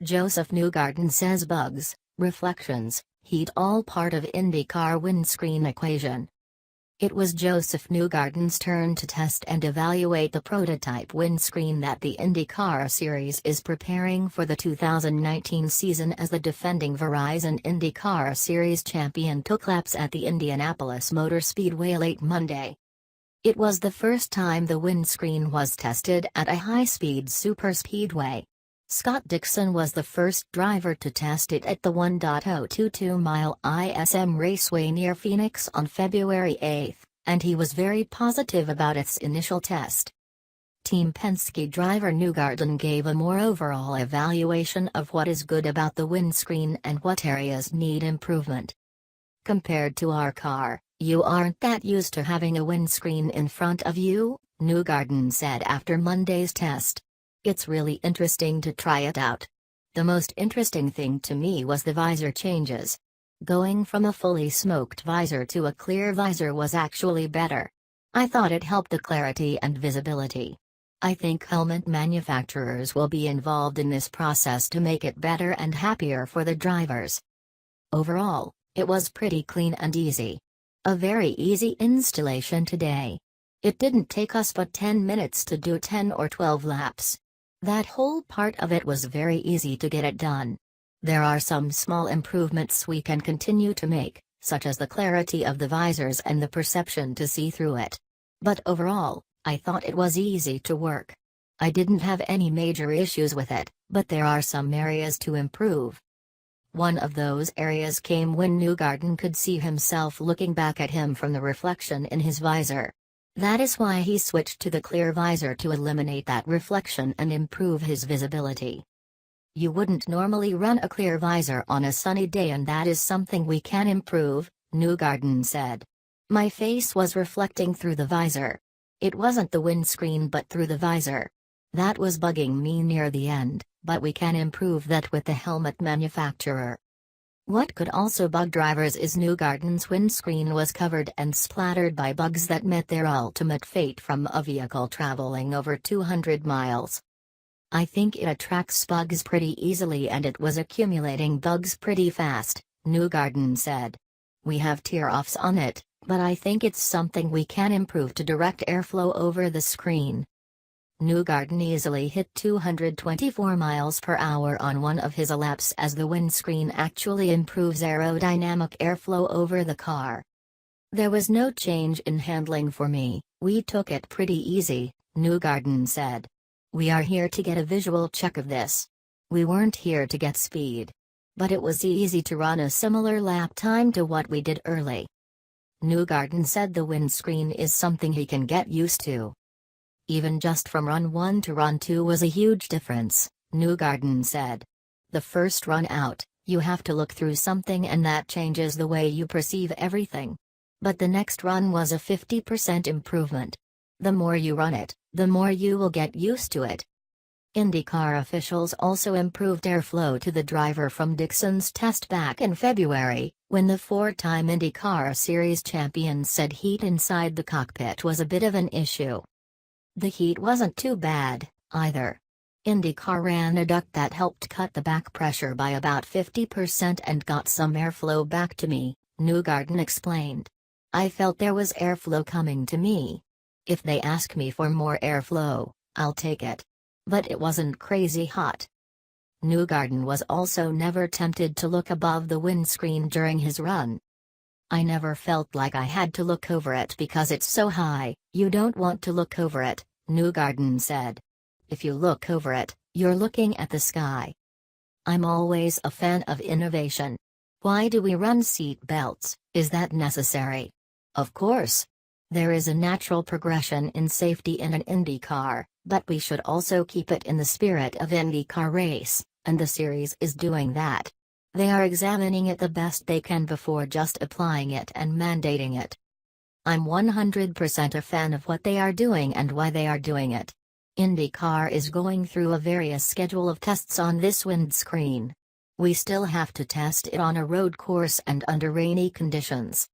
Josef Newgarden says bugs, reflections, heat all part of IndyCar windscreen equation. It was Josef Newgarden's turn to test and evaluate the prototype windscreen that the IndyCar Series is preparing for the 2019 season as the defending Verizon IndyCar Series champion took laps at the Indianapolis Motor Speedway late Monday. It was the first time the windscreen was tested at a high-speed superspeedway. Scott Dixon was the first driver to test it at the 1.022-mile ISM Raceway near Phoenix on February 8, and he was very positive about its initial test. Team Penske driver Newgarden gave a more overall evaluation of what is good about the windscreen and what areas need improvement. "Compared to our car, you aren't that used to having a windscreen in front of you," Newgarden said after Monday's test. "It's really interesting to try it out. The most interesting thing to me was the visor changes. Going from a fully smoked visor to a clear visor was actually better. I thought it helped the clarity and visibility. I think helmet manufacturers will be involved in this process to make it better and happier for the drivers." Overall, it was pretty clean and easy. A very easy installation today. It didn't take us but 10 minutes to do 10 or 12 laps. That whole part of it was very easy to get it done. There are some small improvements we can continue to make, such as the clarity of the visors and the perception to see through it. But overall, I thought it was easy to work. I didn't have any major issues with it, but there are some areas to improve. One of those areas came when Newgarden could see himself looking back at him from the reflection in his visor. That is why he switched to the clear visor to eliminate that reflection and improve his visibility. "You wouldn't normally run a clear visor on a sunny day, and that is something we can improve," Newgarden said. "My face was reflecting through the visor. It wasn't the windscreen but through the visor. That was bugging me near the end, but we can improve that with the helmet manufacturer." What could also bug drivers is Newgarden's windscreen was covered and splattered by bugs that met their ultimate fate from a vehicle traveling over 200 miles. "I think it attracts bugs pretty easily and it was accumulating bugs pretty fast," Newgarden said. "We have tear-offs on it, but I think it's something we can improve to direct airflow over the screen." Newgarden easily hit 224 miles per hour on one of his laps as the windscreen actually improves aerodynamic airflow over the car. "There was no change in handling for me, we took it pretty easy," Newgarden said. "We are here to get a visual check of this. We weren't here to get speed. But it was easy to run a similar lap time to what we did early." Newgarden said the windscreen is something he can get used to. "Even just from run 1 to run 2 was a huge difference," Newgarden said. "The first run out, you have to look through something and that changes the way you perceive everything. But the next run was a 50% improvement. The more you run it, the more you will get used to it." IndyCar officials also improved airflow to the driver from Dixon's test back in February, when the four-time IndyCar Series champion said heat inside the cockpit was a bit of an issue. "The heat wasn't too bad, either. IndyCar ran a duct that helped cut the back pressure by about 50% and got some airflow back to me," Newgarden explained. "I felt there was airflow coming to me. If they ask me for more airflow, I'll take it. But it wasn't crazy hot." Newgarden was also never tempted to look above the windscreen during his run. "I never felt like I had to look over it because it's so high, you don't want to look over it," Newgarden said. "If you look over it, you're looking at the sky." "I'm always a fan of innovation. Why do we run seat belts? Is that necessary?" "Of course. There is a natural progression in safety in an IndyCar, but we should also keep it in the spirit of IndyCar race, and the series is doing that. They are examining it the best they can before just applying it and mandating it. I'm 100% a fan of what they are doing and why they are doing it. IndyCar is going through a various schedule of tests on this windscreen. We still have to test it on a road course and under rainy conditions.